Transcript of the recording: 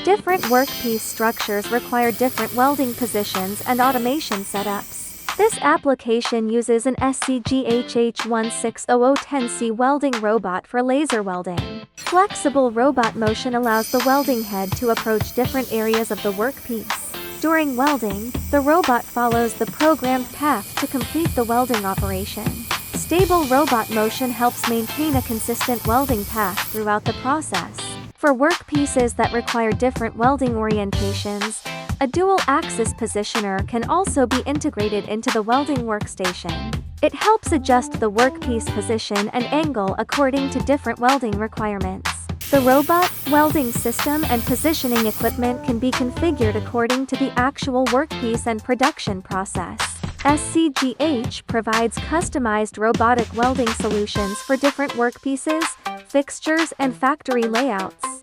Different workpiece structures require different welding positions and automation setups. This application uses an SZGH-H1600-10C welding robot for laser welding. Flexible robot motion allows the welding head to approach different areas of the workpiece. During welding, the robot follows the programmed path to complete the welding operation. Stable robot motion helps maintain a consistent welding path throughout the process. For workpieces that require different welding orientations, a dual-axis positioner can also be integrated into the welding workstation. It helps adjust the workpiece position and angle according to different welding requirements. The robot, welding system and positioning equipment can be configured according to the actual workpiece and production process. SZGH provides customized robotic welding solutions for different workpieces, fixtures and factory layouts.